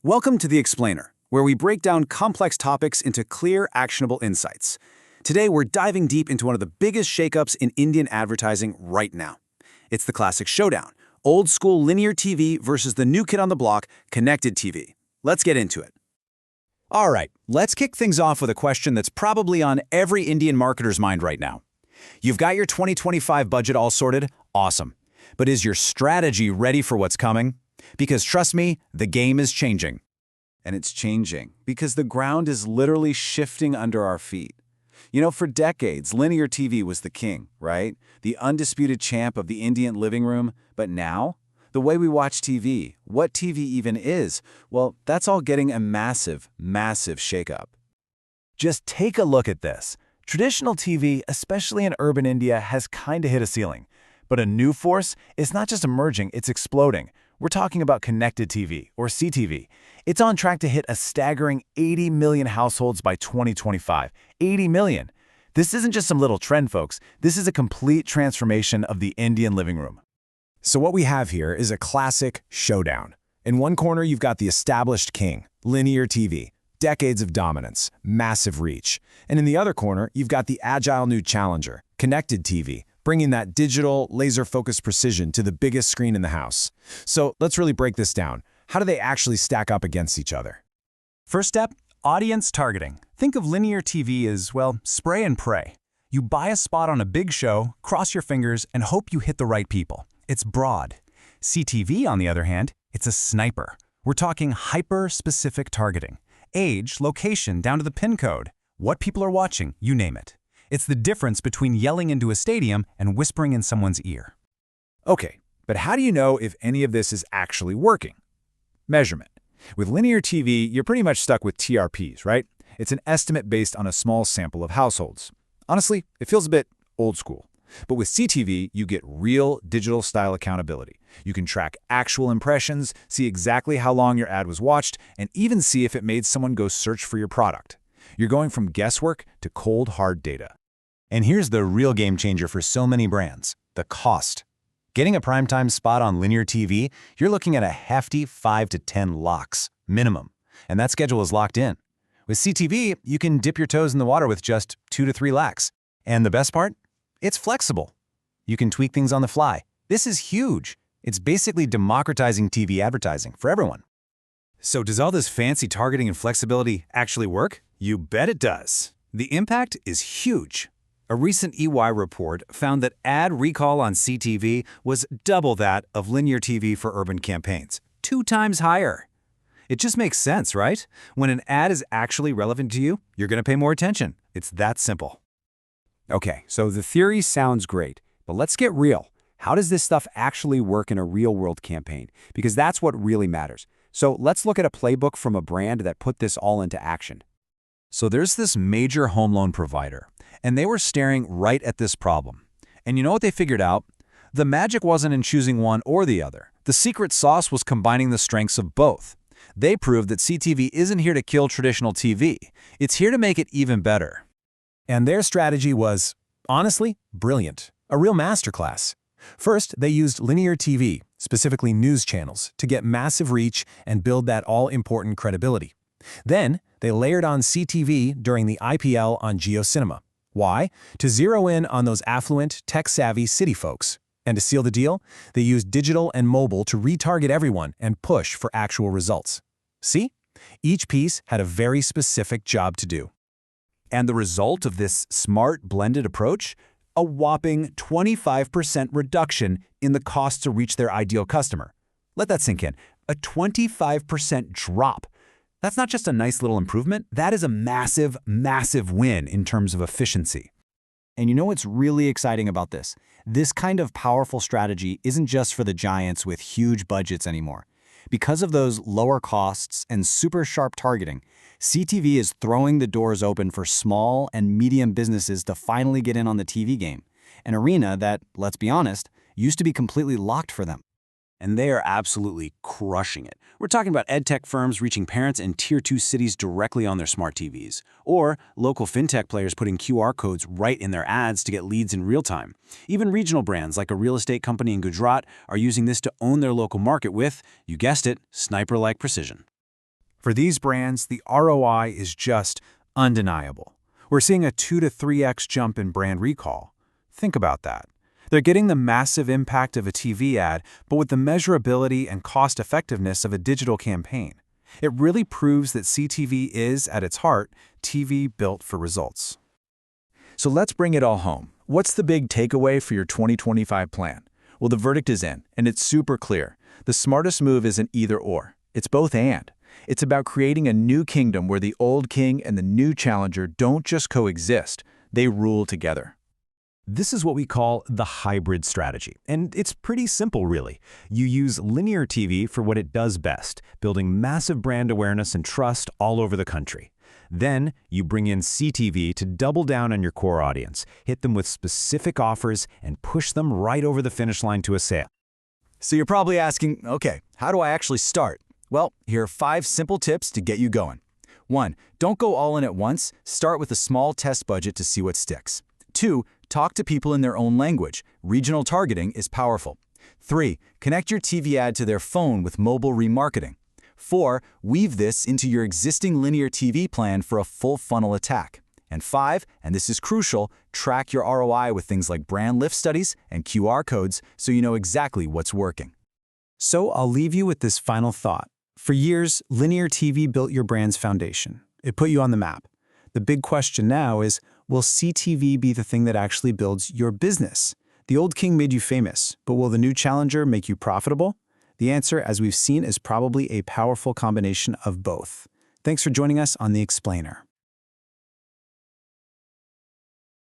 Welcome to The Explainer, where we break down complex topics into clear, actionable insights. Today, we're diving deep into one of the biggest shakeups in Indian advertising right now. It's the classic showdown, old-school linear TV versus the new kid on the block, connected TV. Let's get into it. All right, let's kick things off with a question that's probably on every Indian marketer's mind right now. You've got your 2025 budget all sorted? Awesome. But is your strategy ready for what's coming? Because trust me, the game is changing. And it's changing because the ground is literally shifting under our feet. You know, for decades, linear TV was the king, right? The undisputed champ of the Indian living room. But now, the way we watch TV, what TV even is, well, that's all getting a massive, massive shakeup. Just take a look at this. Traditional TV, especially in urban India, has kind of hit a ceiling. But a new force is not just emerging, it's exploding. We're talking about connected TV, or CTV. It's on track to hit a staggering 80 million households by 2025. 80 million! This isn't just some little trend, folks. This is a complete transformation of the Indian living room. So what we have here is a classic showdown. In one corner, you've got the established king, linear TV, decades of dominance, massive reach. And in the other corner, you've got the agile new challenger, connected TV, bringing that digital, laser-focused precision to the biggest screen in the house. So let's really break this down. How do they actually stack up against each other? First step, audience targeting. Think of linear TV as, well, spray and pray. You buy a spot on a big show, cross your fingers, and hope you hit the right people. It's broad. CTV, on the other hand, it's a sniper. We're talking hyper-specific targeting. Age, location, down to the pin code. What people are watching, you name it. It's the difference between yelling into a stadium and whispering in someone's ear. Okay, but how do you know if any of this is actually working? Measurement. With linear TV, you're pretty much stuck with TRPs, right? It's an estimate based on a small sample of households. Honestly, it feels a bit old school. But with CTV, you get real digital-style accountability. You can track actual impressions, see exactly how long your ad was watched, and even see if it made someone go search for your product. You're going from guesswork to cold, hard data. And here's the real game changer for so many brands, the cost. Getting a primetime spot on linear TV, you're looking at a hefty 5 to 10 locks, minimum. And that schedule is locked in. With CTV, you can dip your toes in the water with just 2 to 3 lakhs. And the best part? It's flexible. You can tweak things on the fly. This is huge. It's basically democratizing TV advertising for everyone. So does all this fancy targeting and flexibility actually work? You bet it does. The impact is huge. A recent EY report found that ad recall on CTV was double that of linear TV for urban campaigns, 2 times higher. It just makes sense, right? When an ad is actually relevant to you, you're going to pay more attention. It's that simple. Okay, so the theory sounds great, but let's get real. How does this stuff actually work in a real-world campaign? Because that's what really matters. So let's look at a playbook from a brand that put this all into action. So there's this major home loan provider, and they were staring right at this problem. And you know what they figured out? The magic wasn't in choosing one or the other. The secret sauce was combining the strengths of both. They proved that CTV isn't here to kill traditional TV. It's here to make it even better. And their strategy was, honestly, brilliant. A real masterclass. First, they used linear TV, specifically news channels, to get massive reach and build that all-important credibility. Then, they layered on CTV during the IPL on JioCinema. Why? To zero in on those affluent, tech-savvy city folks. And to seal the deal, they used digital and mobile to retarget everyone and push for actual results. See? Each piece had a very specific job to do. And the result of this smart blended approach? A whopping 25% reduction in the cost to reach their ideal customer. Let that sink in. A 25% drop. That's not just a nice little improvement. That is a massive, massive win in terms of efficiency. And you know what's really exciting about this? This kind of powerful strategy isn't just for the giants with huge budgets anymore. Because of those lower costs and super sharp targeting, CTV is throwing the doors open for small and medium businesses to finally get in on the TV game, an arena that, let's be honest, used to be completely locked for them. And they are absolutely crushing it. We're talking about edtech firms reaching parents in Tier 2 cities directly on their smart TVs, or local fintech players putting QR codes right in their ads to get leads in real time. Even regional brands like a real estate company in Gujarat are using this to own their local market with, you guessed it, sniper-like precision. For these brands, the ROI is just undeniable. We're seeing a 2 to 3x jump in brand recall. Think about that. They're getting the massive impact of a TV ad, but with the measurability and cost-effectiveness of a digital campaign. It really proves that CTV is, at its heart, TV built for results. So let's bring it all home. What's the big takeaway for your 2025 plan? Well, the verdict is in, and it's super clear. The smartest move isn't either or. It's both and. It's about creating a new kingdom where the old king and the new challenger don't just coexist, they rule together. This is what we call the hybrid strategy, and it's pretty simple, really. You use linear TV for what it does best, building massive brand awareness and trust all over the country. Then, you bring in CTV to double down on your core audience, hit them with specific offers, and push them right over the finish line to a sale. So you're probably asking, okay, how do I actually start? Well, here are 5 simple tips to get you going. 1. Don't go all in at once. Start with a small test budget to see what sticks. 2. Talk to people in their own language. Regional targeting is powerful. 3. Connect your TV ad to their phone with mobile remarketing. 4. Weave this into your existing linear TV plan for a full funnel attack. And 5, and this is crucial, track your ROI with things like brand lift studies and QR codes so you know exactly what's working. So I'll leave you with this final thought. For years, linear TV built your brand's foundation. It put you on the map. The big question now is, will CTV be the thing that actually builds your business? The old king made you famous, but will the new challenger make you profitable? The answer, as we've seen, is probably a powerful combination of both. Thanks for joining us on The Explainer.